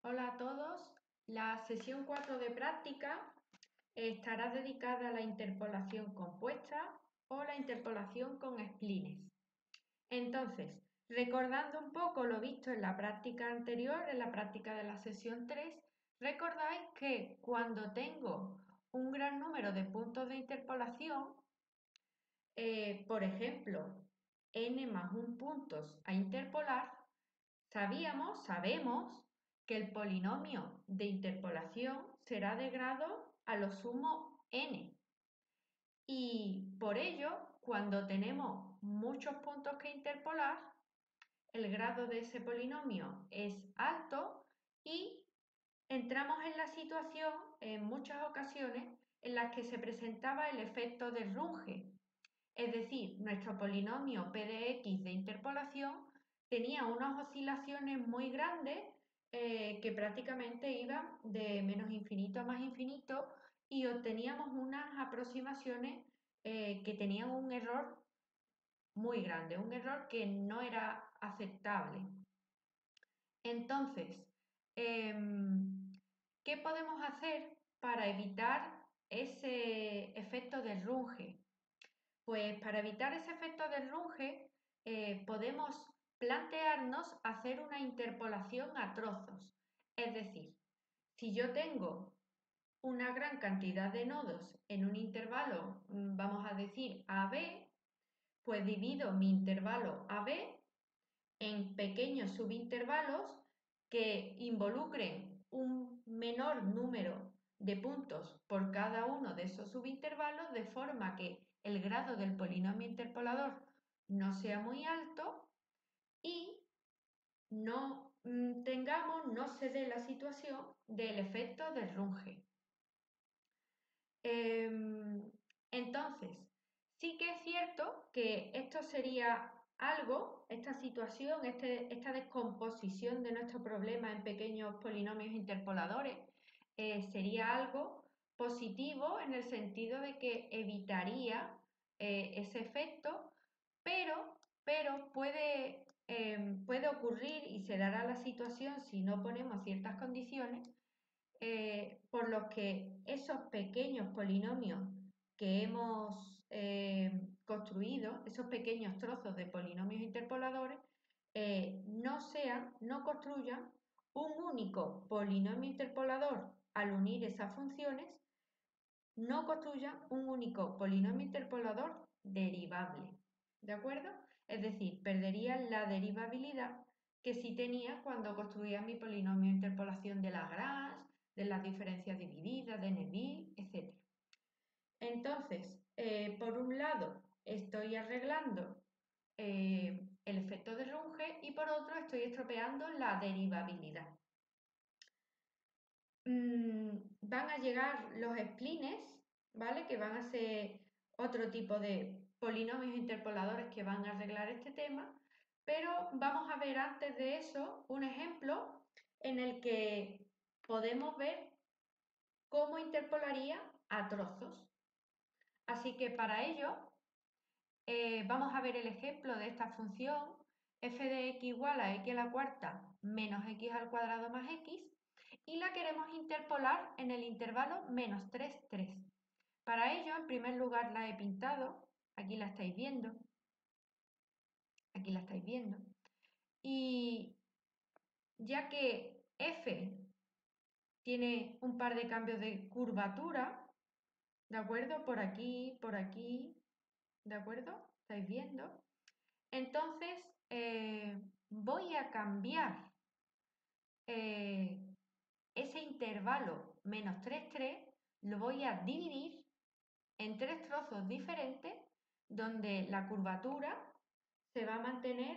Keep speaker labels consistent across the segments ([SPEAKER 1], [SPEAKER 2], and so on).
[SPEAKER 1] Hola a todos. La sesión 4 de práctica estará dedicada a la interpolación compuesta o la interpolación con splines. Entonces, recordando un poco lo visto en la práctica anterior, en la práctica de la sesión 3, recordáis que cuando tengo un gran número de puntos de interpolación, por ejemplo, n más 1 puntos a interpolar, sabemos que el polinomio de interpolación será de grado a lo sumo n. Y por ello, cuando tenemos muchos puntos que interpolar, el grado de ese polinomio es alto y entramos en la situación en muchas ocasiones en las que se presentaba el efecto de Runge. Es decir, nuestro polinomio p de x de interpolación tenía unas oscilaciones muy grandes que prácticamente iban de menos infinito a más infinito y obteníamos unas aproximaciones que tenían un error muy grande, un error que no era aceptable. Entonces, ¿qué podemos hacer para evitar ese efecto de Runge? Pues para evitar ese efecto de Runge, podemos plantearnos hacer una interpolación a trozos. Es decir, si yo tengo una gran cantidad de nodos en un intervalo, vamos a decir AB, pues divido mi intervalo AB en pequeños subintervalos que involucren un menor número de puntos por cada uno de esos subintervalos, de forma que el grado del polinomio interpolador no sea muy alto y no se dé la situación del efecto de Runge. Entonces, sí que es cierto que esto sería algo, esta situación, esta descomposición de nuestro problema en pequeños polinomios interpoladores, sería algo positivo en el sentido de que evitaría ese efecto, pero puede ocurrir y se dará la situación si no ponemos ciertas condiciones por los que esos pequeños polinomios que hemos construido, esos pequeños trozos de polinomios interpoladores, no construyan un único polinomio interpolador al unir esas funciones, no construyan un único polinomio interpolador derivable. ¿De acuerdo? Es decir, perdería la derivabilidad que sí tenía cuando construía mi polinomio de interpolación de Lagrange, de las diferencias divididas, de Neville, etc. Entonces, por un lado, estoy arreglando el efecto de Runge y por otro estoy estropeando la derivabilidad. Van a llegar los splines, ¿vale? Que van a ser otro tipo de polinomios interpoladores que van a arreglar este tema, pero vamos a ver antes de eso un ejemplo en el que podemos ver cómo interpolaría a trozos. Así que para ello vamos a ver el ejemplo de esta función f de x igual a x a la cuarta menos x al cuadrado más x y la queremos interpolar en el intervalo menos 3, 3. Para ello, en primer lugar la he pintado, aquí la estáis viendo, aquí la estáis viendo, y ya que f tiene un par de cambios de curvatura, ¿de acuerdo? Por aquí, ¿de acuerdo? ¿Estáis viendo? Entonces, voy a cambiar eh, ese intervalo menos 3, 3, lo voy a dividir en tres trozos diferentes donde la curvatura se va a mantener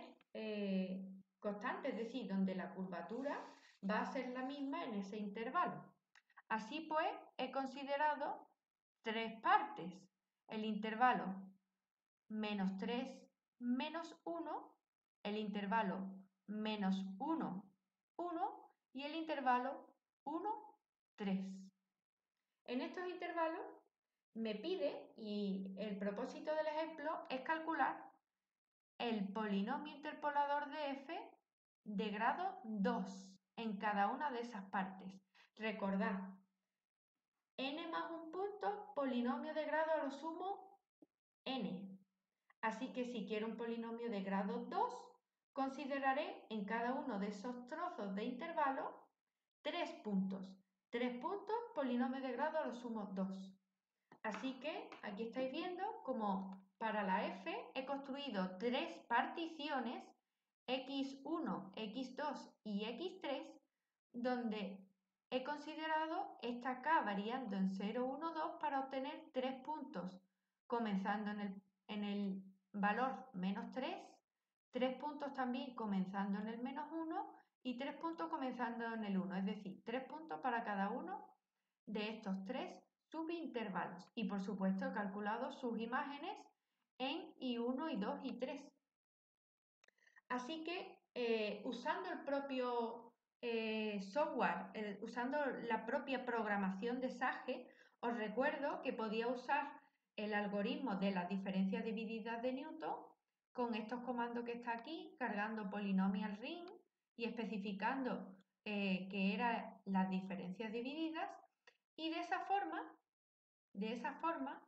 [SPEAKER 1] constante, es decir, donde la curvatura va a ser la misma en ese intervalo. Así pues, he considerado tres partes. El intervalo menos 3 menos 1, el intervalo menos 1, 1 y el intervalo 1, 3. En estos intervalos me pide, y el propósito del ejemplo es calcular el polinomio interpolador de f de grado 2 en cada una de esas partes. Recordad, n más un punto, polinomio de grado a lo sumo n. Así que si quiero un polinomio de grado 2, consideraré en cada uno de esos trozos de intervalo 3 puntos. 3 puntos, polinomio de grado a lo sumo 2. Así que aquí estáis viendo como para la f he construido 3 particiones, x1, x2 y x3, donde he considerado esta k variando en 0, 1, 2 para obtener 3 puntos, comenzando en el valor menos 3, 3 puntos también comenzando en el menos 1 y 3 puntos comenzando en el 1, es decir, 3 puntos para cada uno de estos 3 subintervalos. Y por supuesto he calculado sus imágenes en I1, I2 y 3. Así que usando el propio software, usando la propia programación de Sage, os recuerdo que podía usar el algoritmo de las diferencias divididas de Newton con estos comandos que está aquí, cargando polynomial ring y especificando qué eran las diferencias divididas, y de esa forma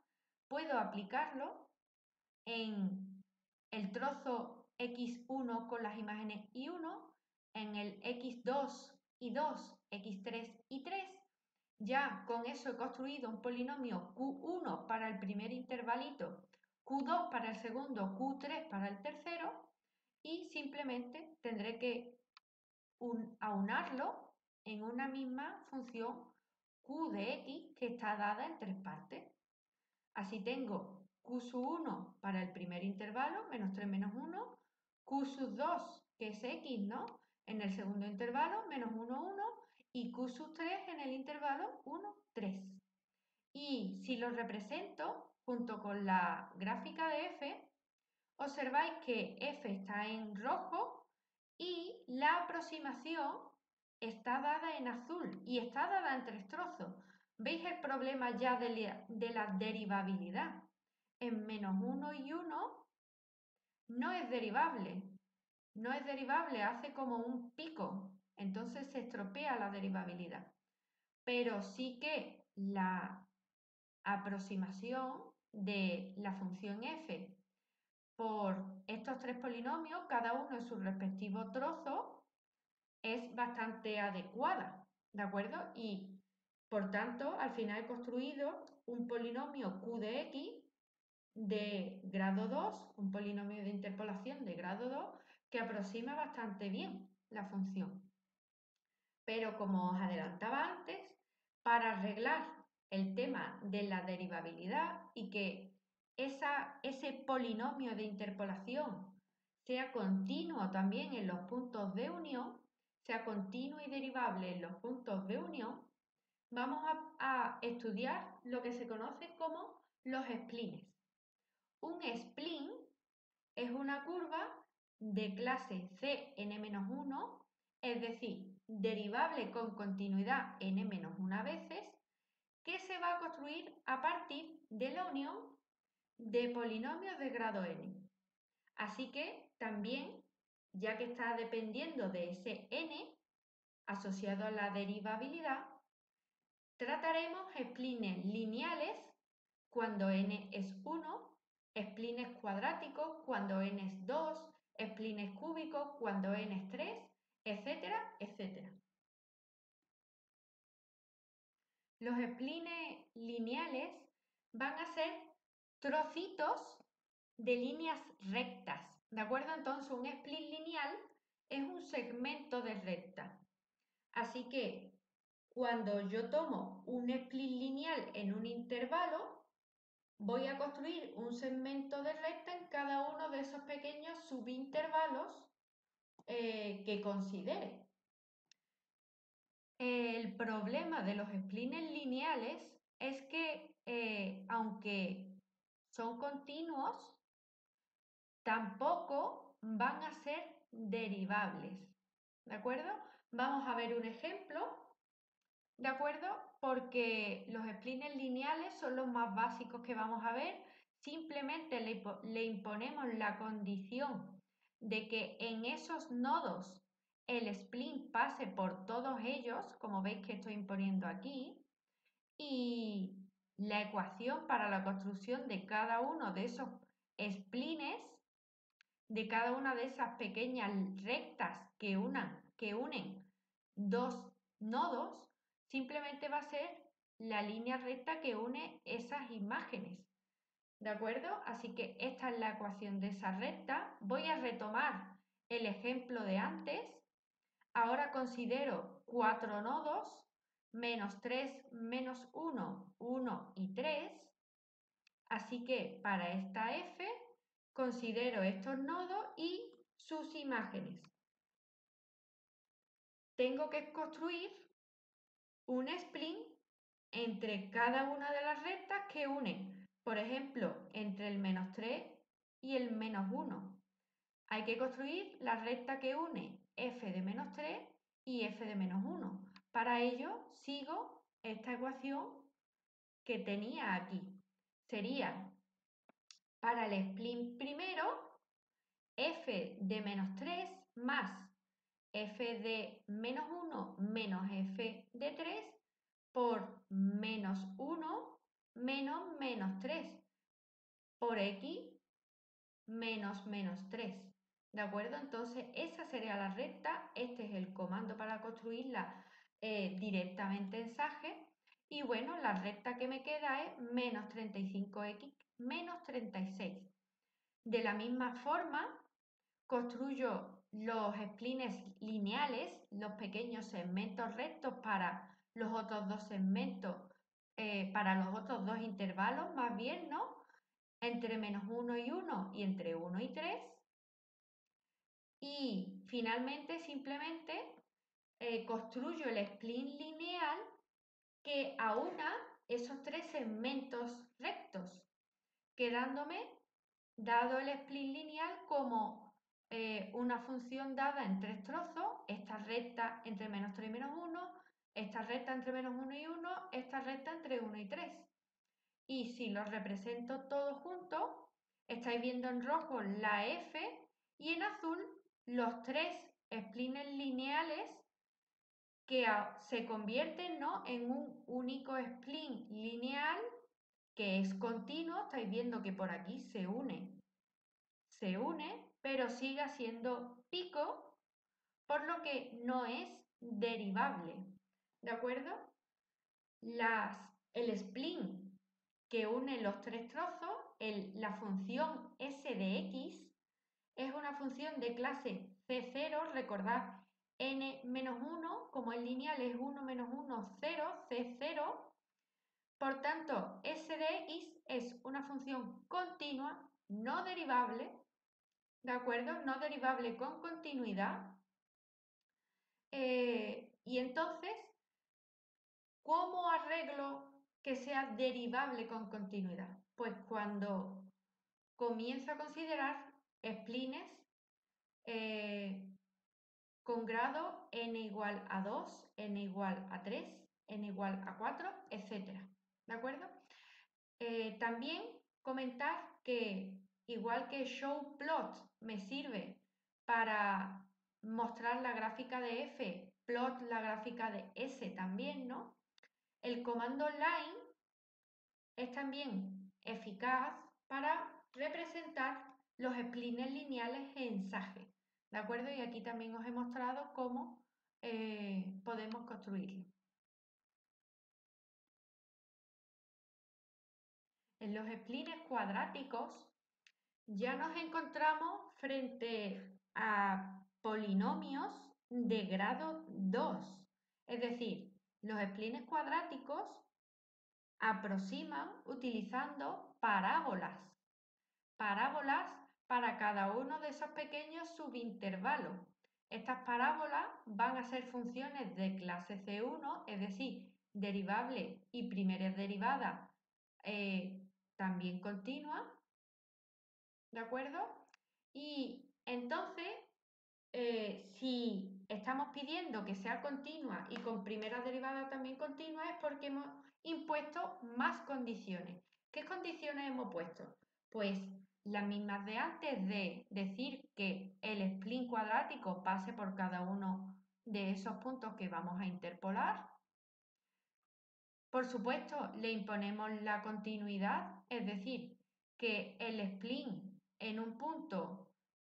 [SPEAKER 1] puedo aplicarlo en el trozo x1 con las imágenes y1, en el x2 y 2, x3 y 3. Ya con eso he construido un polinomio q1 para el primer intervalito, q2 para el segundo, q3 para el tercero, y simplemente tendré que aunarlo en una misma función q de x que está dada en 3 partes. Así tengo q sub 1 para el primer intervalo, menos 3 menos 1, q sub 2, que es x, ¿no? En el segundo intervalo, menos 1, 1, y q sub 3 en el intervalo 1, 3. Y si lo represento junto con la gráfica de f, observáis que f está en rojo y la aproximación está dada en azul y está dada en 3 trozos. ¿Veis el problema ya de la derivabilidad? En menos 1 y 1 no es derivable. No es derivable, hace como un pico. Entonces se estropea la derivabilidad. Pero sí que la aproximación de la función f por estos 3 polinomios, cada uno en su respectivo trozo, es bastante adecuada, ¿de acuerdo? Y por tanto, al final he construido un polinomio q de x de grado 2, un polinomio de interpolación de grado 2, que aproxima bastante bien la función. Pero como os adelantaba antes, para arreglar el tema de la derivabilidad y que ese polinomio de interpolación sea continuo también en los puntos de unión, sea continuo y derivable en los puntos de unión, vamos a estudiar lo que se conoce como los splines. Un spline es una curva de clase Cn-1, es decir, derivable con continuidad n-1 veces, que se va a construir a partir de la unión de polinomios de grado n. Así que también, ya que está dependiendo de ese n asociado a la derivabilidad, trataremos splines lineales cuando n es 1, splines cuadráticos cuando n es 2, splines cúbicos cuando n es 3, etcétera, etcétera. Los splines lineales van a ser trocitos de líneas rectas, ¿de acuerdo? Entonces un spline lineal es un segmento de recta. Así que cuando yo tomo un spline lineal en un intervalo, voy a construir un segmento de recta en cada uno de esos pequeños subintervalos que considere. El problema de los splines lineales es que, aunque son continuos, tampoco van a ser derivables. ¿De acuerdo? Vamos a ver un ejemplo. ¿De acuerdo? Porque los splines lineales son los más básicos que vamos a ver. Simplemente le imponemos la condición de que en esos nodos el spline pase por todos ellos, como veis que estoy imponiendo aquí, y la ecuación para la construcción de cada uno de esos splines, de cada una de esas pequeñas rectas que unen dos nodos, simplemente va a ser la línea recta que une esas imágenes. ¿De acuerdo? Así que esta es la ecuación de esa recta. Voy a retomar el ejemplo de antes. Ahora considero 4 nodos, menos 3, menos 1, 1 y 3. Así que para esta f considero estos nodos y sus imágenes. Tengo que construir un spline entre cada una de las rectas que unen, por ejemplo, entre el menos 3 y el menos 1. Hay que construir la recta que une f de menos 3 y f de menos 1. Para ello sigo esta ecuación que tenía aquí. Sería para el spline primero f de menos 3 más f de menos 1 menos f de 3 por menos 1 menos menos 3 por x menos menos 3. ¿De acuerdo? Entonces esa sería la recta, este es el comando para construirla directamente en Sage. Y bueno, la recta que me queda es menos 35x menos 36. De la misma forma, construyo los splines lineales, los pequeños segmentos rectos para los otros dos segmentos, para los otros dos intervalos, más bien, ¿no? Entre menos 1 y 1 y entre 1 y 3. Y finalmente simplemente construyo el spline lineal que aúna esos tres segmentos rectos, quedándome dado el spline lineal como una función dada en tres trozos, esta recta entre menos 3 y menos 1, esta recta entre menos 1 y 1, esta recta entre 1 y 3. Y si los represento todos juntos, estáis viendo en rojo la F y en azul los tres splines lineales que se convierten, ¿no?, en un único spline lineal que es continuo. Estáis viendo que por aquí se une, pero sigue siendo pico, por lo que no es derivable. ¿De acuerdo? El spline que une los tres trozos, la función s de x, es una función de clase C0, recordad n-1, como el lineal es 1 menos 1, 0, C0, por tanto s de x es una función continua, no derivable, ¿de acuerdo? No derivable con continuidad. Y entonces, ¿cómo arreglo que sea derivable con continuidad? Pues cuando comienzo a considerar splines con grado n igual a 2, n igual a 3, n igual a 4, etc. ¿De acuerdo? También comentar que igual que showPlot me sirve para mostrar la gráfica de f, plot la gráfica de s también, ¿no? El comando line es también eficaz para representar los splines lineales en Sage, ¿de acuerdo? Y aquí también os he mostrado cómo podemos construirlo. En los splines cuadráticos ya nos encontramos frente a polinomios de grado 2, es decir, los splines cuadráticos aproximan utilizando parábolas para cada uno de esos pequeños subintervalos. Estas parábolas van a ser funciones de clase C1, es decir, derivable y primeras derivadas también continua, ¿de acuerdo? Y entonces, si estamos pidiendo que sea continua y con primera derivada también continua, es porque hemos impuesto más condiciones. ¿Qué condiciones hemos puesto? Pues las mismas de antes, de decir que el spline cuadrático pase por cada uno de esos puntos que vamos a interpolar. Por supuesto, le imponemos la continuidad, es decir, que el spline en un punto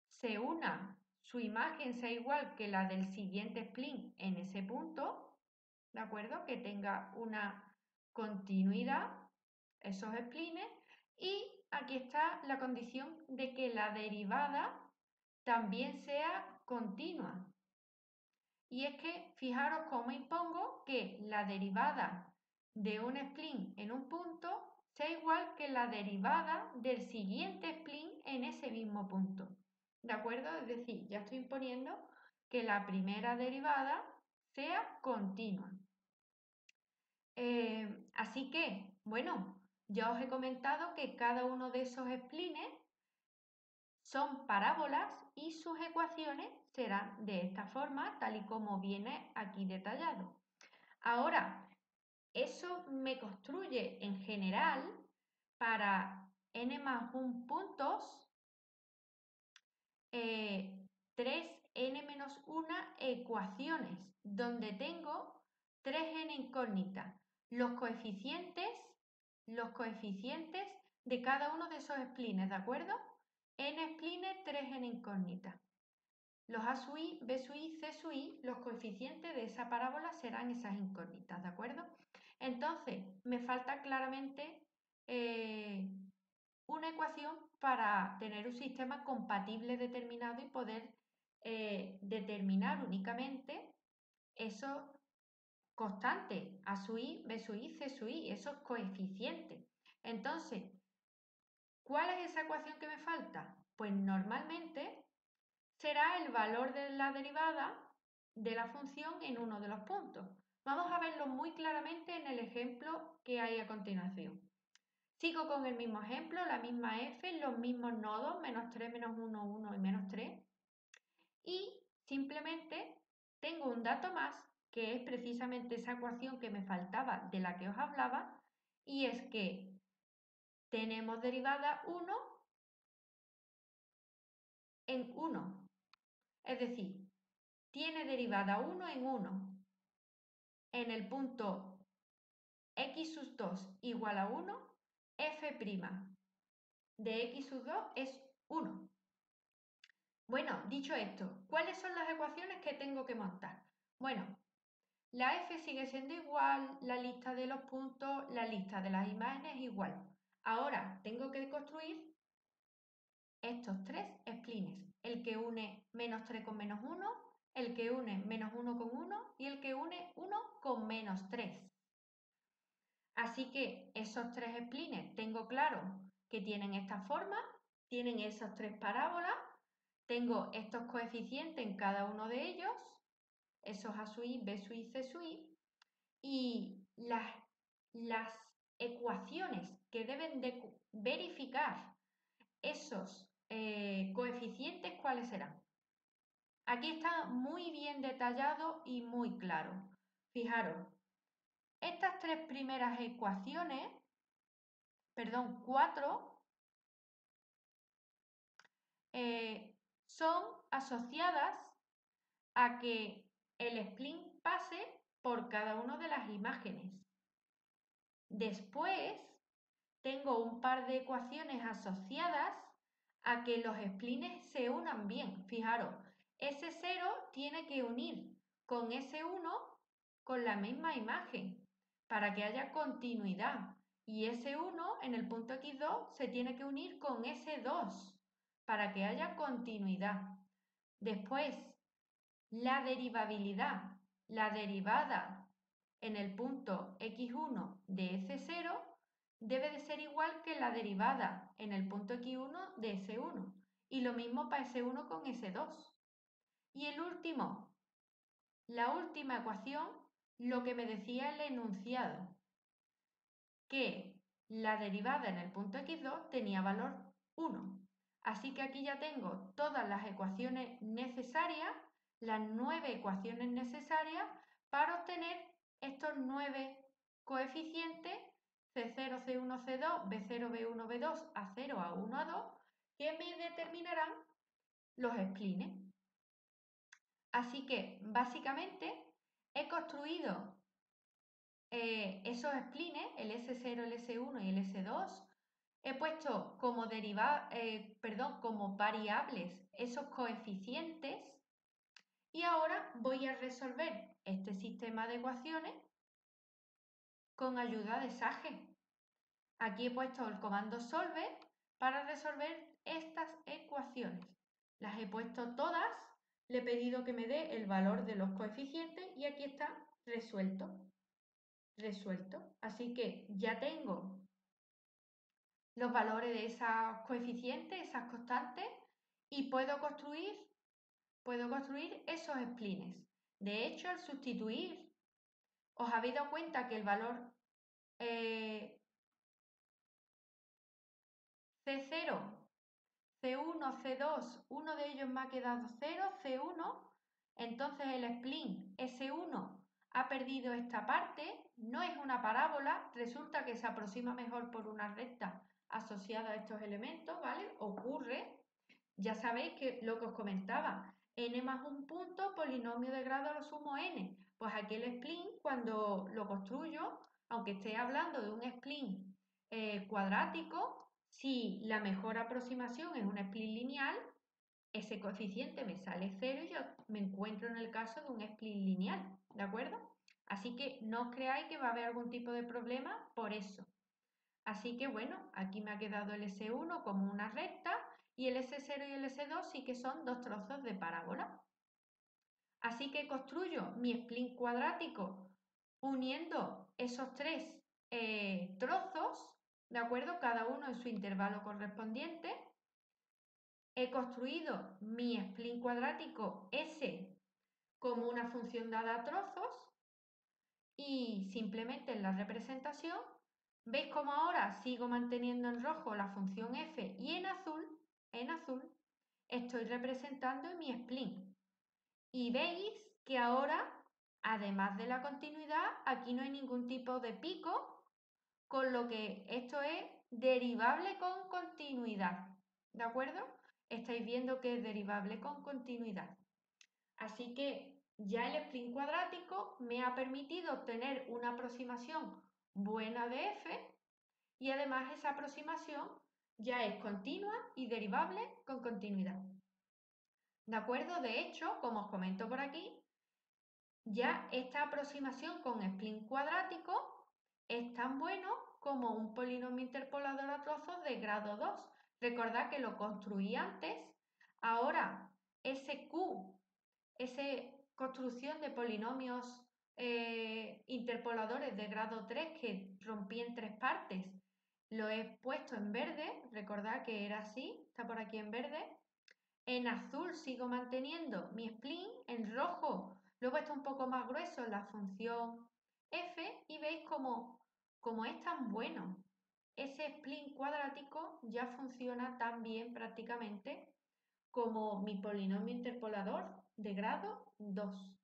[SPEAKER 1] se una, su imagen sea igual que la del siguiente spline en ese punto, ¿de acuerdo? Que tenga una continuidad, esos splines, y aquí está la condición de que la derivada también sea continua. Y es que fijaros cómo impongo que la derivada de un spline en un punto sea igual que la derivada del siguiente spline en ese mismo punto. ¿De acuerdo? Es decir, ya estoy imponiendo que la primera derivada sea continua. Así que, bueno, ya os he comentado que cada uno de esos splines son parábolas y sus ecuaciones serán de esta forma, tal y como viene aquí detallado. Ahora, eso me construye en general para n más 1 puntos 3n menos 1 ecuaciones, donde tengo 3n incógnitas, los coeficientes de cada uno de esos splines, ¿de acuerdo? N splines, 3n incógnitas. Los A sub i, B sub i, C sub i, los coeficientes de esa parábola serán esas incógnitas, ¿de acuerdo? Entonces, me falta claramente una ecuación para tener un sistema compatible determinado y poder determinar únicamente esos constantes, A sub i, B sub i, C sub i, esos coeficientes. Entonces, ¿cuál es esa ecuación que me falta? Pues normalmente será el valor de la derivada de la función en uno de los puntos. Vamos a verlo muy claramente en el ejemplo que hay a continuación. Sigo con el mismo ejemplo, la misma f, los mismos nodos, menos 3, menos 1, 1 y menos 3. Y simplemente tengo un dato más, que es precisamente esa ecuación que me faltaba de la que os hablaba, y es que tenemos derivada 1 en 1. Es decir, tiene derivada 1 en 1. En el punto x sub 2 igual a 1, f' de x sub 2 es 1. Bueno, dicho esto, ¿cuáles son las ecuaciones que tengo que montar? Bueno, la f sigue siendo igual, la lista de los puntos, la lista de las imágenes igual. Ahora tengo que construir estos tres splines, el que une menos 3 con menos 1, el que une menos 1 con 1 y el que une 1 con menos 3. Así que esos tres splines tengo claro que tienen esta forma, tienen esas tres parábolas, tengo estos coeficientes en cada uno de ellos, esos A sub i, B sub i, C sub i, y las ecuaciones que deben de verificar esos coeficientes, ¿cuáles serán? Aquí está muy bien detallado y muy claro. Fijaros, estas tres primeras ecuaciones, perdón, cuatro, son asociadas a que el spline pase por cada una de las imágenes. Después tengo un par de ecuaciones asociadas a que los splines se unan bien. Fijaros, ese 0 tiene que unir con ese 1 con la misma imagen para que haya continuidad. Y ese 1 en el punto x2 se tiene que unir con ese 2 para que haya continuidad. Después, la derivabilidad, la derivada en el punto x1 de S0 debe de ser igual que la derivada en el punto x1 de S1. Y lo mismo para S1 con S2. Y el último, la última ecuación, lo que me decía el enunciado, que la derivada en el punto x2 tenía valor 1. Así que aquí ya tengo todas las ecuaciones necesarias, las 9 ecuaciones necesarias para obtener estos 9 coeficientes C0, C1, C2, B0, B1, B2, A0, A1, A2, que me determinarán los splines. Así que básicamente he construido esos splines, el S0, el S1 y el S2, he puesto como como variables esos coeficientes y ahora voy a resolver este sistema de ecuaciones con ayuda de Sage. Aquí he puesto el comando solve para resolver estas ecuaciones. Las he puesto todas, le he pedido que me dé el valor de los coeficientes y aquí está resuelto. Así que ya tengo los valores de esos coeficientes, esas constantes, y puedo construir esos splines. De hecho, al sustituir, ¿os habéis dado cuenta que el valor C0, C1, C2, uno de ellos me ha quedado 0, C1, entonces el spline S1 ha perdido esta parte, no es una parábola, resulta que se aproxima mejor por una recta asociada a estos elementos, ¿vale? Ocurre, ya sabéis que lo que os comentaba, n más un punto, polinomio de grado a lo sumo n. Pues aquí el spline, cuando lo construyo, aunque esté hablando de un spline cuadrático, si la mejor aproximación es un spline lineal, ese coeficiente me sale 0 y yo me encuentro en el caso de un spline lineal, ¿de acuerdo? Así que no os creáis que va a haber algún tipo de problema por eso. Así que bueno, aquí me ha quedado el S1 como una recta y el S0 y el S2 sí que son dos trozos de parábola. Así que construyo mi spline cuadrático uniendo esos tres trozos, ¿de acuerdo? Cada uno en su intervalo correspondiente. He construido mi spline cuadrático S como una función dada a trozos y simplemente en la representación, ¿veis cómo ahora sigo manteniendo en rojo la función f y en azul, estoy representando mi spline? Y veis que ahora, además de la continuidad, aquí no hay ningún tipo de pico, con lo que esto es derivable con continuidad, ¿de acuerdo? Estáis viendo que es derivable con continuidad. Así que ya el spline cuadrático me ha permitido obtener una aproximación buena de f y además esa aproximación ya es continua y derivable con continuidad. ¿De acuerdo? De hecho, como os comento por aquí, ya esta aproximación con spline cuadrático es tan bueno como un polinomio interpolador a trozos de grado 2. Recordad que lo construí antes, ahora ese Q, esa construcción de polinomios interpoladores de grado 3 que rompí en tres partes, lo he puesto en verde, recordad que era así, está por aquí en verde. En azul sigo manteniendo mi spline, en rojo lo he puesto un poco más grueso en la función f y veis como es tan bueno. Ese spline cuadrático ya funciona tan bien prácticamente como mi polinomio interpolador de grado 2.